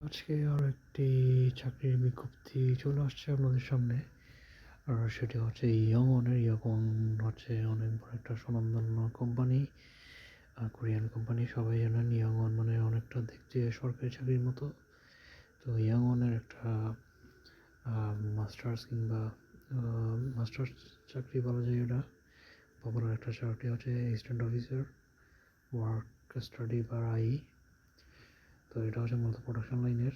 আজকে আরও একটি চাকরির বিজ্ঞপ্তি চলে আসছে আপনাদের সামনে। আর সেটি হচ্ছে ইয়ংওনের। ইয়ং হচ্ছে অনেক বড় একটা স্বনামধন্য কোম্পানি, কোরিয়ান কোম্পানি। সবাই জানেন ইয়ংওন মানে অনেকটা দেখতে সরকারি চাকরির মতো। তো ইয়ংওনের একটা মাস্টার্স কিংবা মাস্টার্স চাকরি বলা যায়। এটা পপুলার একটা চাকরি হচ্ছে অ্যাসিস্ট্যান্ট অফিসার ওয়ার্ক স্টাডি বা আই। তো এটা হচ্ছে মূলত প্রোডাকশন লাইনের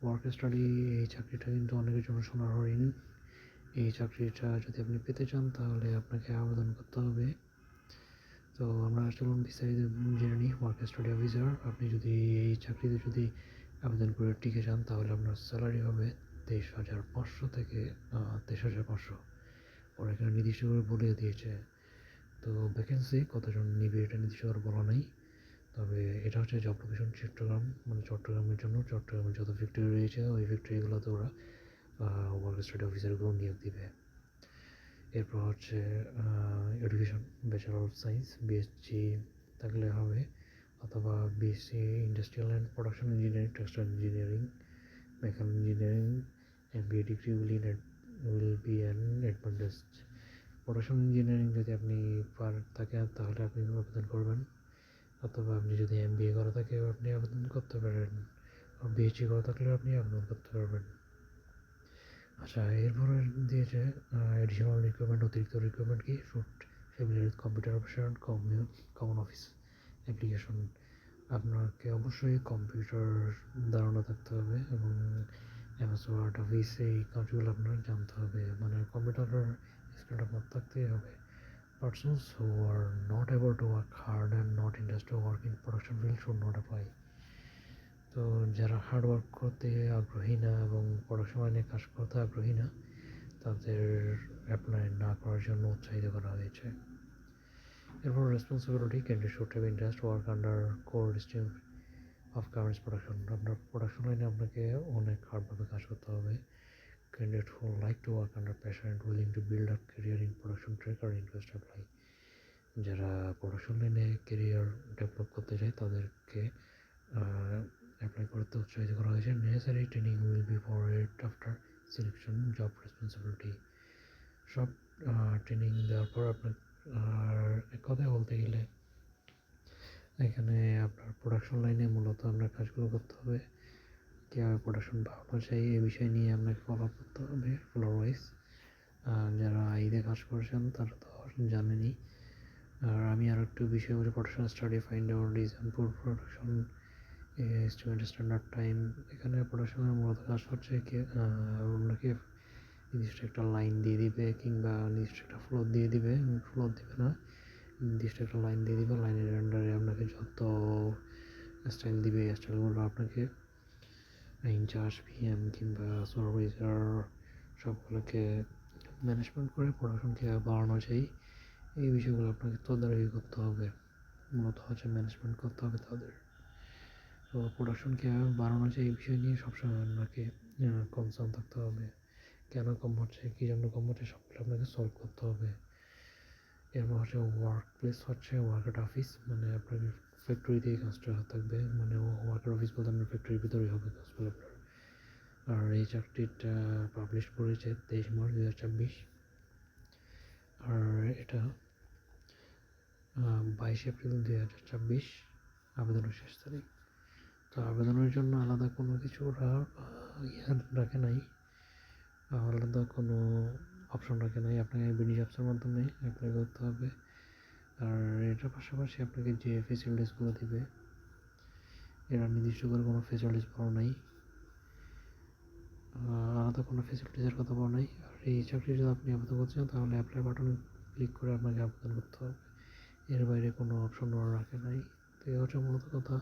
ওয়ার্ক স্টাডি। এই চাকরিটা কিন্তু অনেকের জন্য সোনার হরিণ। এই চাকরিটা যদি আপনি পেতে চান তাহলে আপনাকে আবেদন করতে হবে। তো আমরা চলুন বিস্তারিত জেনে নিই। ওয়ার্ক স্টাডি অফিসার, আপনি যদি এই চাকরিতে যদি আবেদন করে টিকে যান তাহলে আপনার স্যালারি হবে 23,500 থেকে 23,500। ওরা এখানে নির্দিষ্ট করে বলে দিয়েছে। তো ভ্যাকেন্সি কতজন নিবে এটা নির্দিষ্ট করে বলা নেই। তবে এটা হচ্ছে জব লোকেশন চট্টগ্রাম, মানে চট্টগ্রামের জন্য। চট্টগ্রামের যত ফ্যাক্টরি রয়েছে ওই ফ্যাক্টরিগুলোতে ওরা ওয়ার্ক স্টাডি অফিসারগুলো নিয়োগ দিবে। এরপর হচ্ছে education, bachelor of science BSc থাকলে হবে, অথবা BSc industrial and production engineering, textile engineering, mechanical engineering. MBA degree will be an advantage. Production engineering যদি আপনি থাকেন তাহলে আপনি আবেদন করবেন, অথবা আপনি যদি এমবিএ করা থাকে আপনি আবেদন করতে পারেন, বিএসসি করা থাকলেও আপনি আবেদন করতে পারবেন। আচ্ছা, এরপরে দিয়েছে এডিশনাল রিকোয়ারমেন্ট। অতিরিক্ত রিকোয়ারমেন্ট কি? Should familiar with computer operation, common office application. আপনাকে অবশ্যই কম্পিউটার ধারণা থাকতে হবে এবং এমএস ওয়ার্ড, অফিস এই কাজগুলো আপনার জানতে হবে। মানে কম্পিউটারের স্কিলটা আপনার থাকতেই হবে। Persons who are not able to work hard and not interested to work in production field should not apply. তো যারা হার্ড ওয়ার্ক করতে আগ্রহী না এবং প্রোডাকশন লাইনে কাজ করতে আগ্রহী না তাদের অ্যাপ্লাই না করার জন্য উৎসাহিত করা হয়েছে। এরপর responsibility, candidate should have interest work under core stream of current production. আপনার প্রোডাকশন লাইনে আপনাকে অনেক হার্ডভাবে কাজ করতে হবে। Candidate who like to work under pressure and willing to build up career in production track are interest apply. যারা production লাইনে ক্যারিয়ার ডেভেলপ করতে চায় তাদেরকে অ্যাপ্লাই করতে উৎসাহিত করা হয়েছে। Necessary training will be provided after selection. Job responsibility, সব ট্রেনিং দেওয়ার পর আপনার। আর এক কথায় বলতে গেলে এখানে আপনার প্রোডাকশন লাইনে মূলত আপনার কাজগুলো করতে হবে। কীভাবে প্রোডাকশন বাড়ানো যায় এই বিষয় নিয়ে আপনাকে ফলো আপ করতে হবে ফ্লোর ওয়াইজ। যারা আইতে কাজ করছেন তারা তো জানেনই। আর আমি আরও একটু বিষয় বলি, production study, find out, design food production estimate standard time. এখানে প্রোডাকশনের মূলত কাজ হচ্ছে কি আপনাকে নির্দিষ্ট একটা লাইন দিয়ে দিবে কিংবা নির্দিষ্ট একটা ফ্লোর দিয়ে দিবে। ফ্লোর দিবে না, নির্দিষ্ট একটা লাইন দিয়ে দিবে। লাইনের আন্ডারে আপনাকে যত স্টাইল দিবে এই স্টাইলগুলো আপনাকে ইনচার্জ, পিএম কিংবা সুপারভাইজার সবগুলোকে ম্যানেজমেন্ট করে প্রোডাকশনকে বাড়ানো যায় এই বিষয়গুলো আপনাকে তদারকি করতে হবে। মূলত হচ্ছে ম্যানেজমেন্ট করতে হবে তাদের। তো প্রোডাকশনকে বাড়ানো যায় এই বিষয় নিয়ে সবসময় আপনাকে কনসার্ন থাকতে হবে। কেন কম হচ্ছে, কী জন্য কম হচ্ছে, সবগুলো আপনাকে সলভ করতে হবে। এরপর হচ্ছে ওয়ার্ক প্লেস, হচ্ছে ওয়ার্কের অফিস, মানে আপনার ফ্যাক্টরিতেই কাজটা থাকবে। মানে ওয়ার্কের অফিস বলতে আপনার ফ্যাক্টরির ভিতরেই হবে কাজগুলো আপনার। আর এই চাকরিটা পাবলিশ করেছে 23 মার্চ 2024। আর এটা 22 এপ্রিল 2024 আবেদনের শেষ তারিখ। তো আবেদনের জন্য আলাদা কোনো কিছু রাখে নাই, আলাদা কোনো অপশন রাখে নাই। আপনাকে বিডি জবসের মাধ্যমে অ্যাপ্লাই করতে হবে। আর এটার পাশাপাশি আপনাকে যে ফেসিলিটিসগুলো দিবে এরা নির্দিষ্ট করে কোনো ফেসিলিটিস বলা নাই, আলাদা কোনো ফেসিলিটিসের কথা বলা নাই। আর এই চাকরি যদি আপনি আবেদন করছেন তাহলে অ্যাপ্লাই বাটনে ক্লিক করে আপনাকে আবেদন করতে হবে। এর বাইরে কোনো অপশন ওরা রাখে নাই। তো এই হচ্ছে মূলত কথা।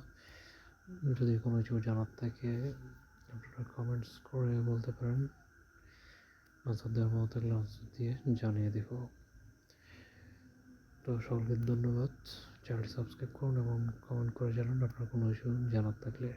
যদি কোনো কিছু জানার থাকে আপনারা কমেন্টস করে বলতে পারেন, আনসার দেওয়ার মতো থাকলে আনসার দিয়ে জানিয়ে দেব। তো সকলকে ধন্যবাদ। চ্যানেলটি সাবস্ক্রাইব করুন এবং কমেন্ট করে জানান আপনার কোনো কিছু জানার থাকলে।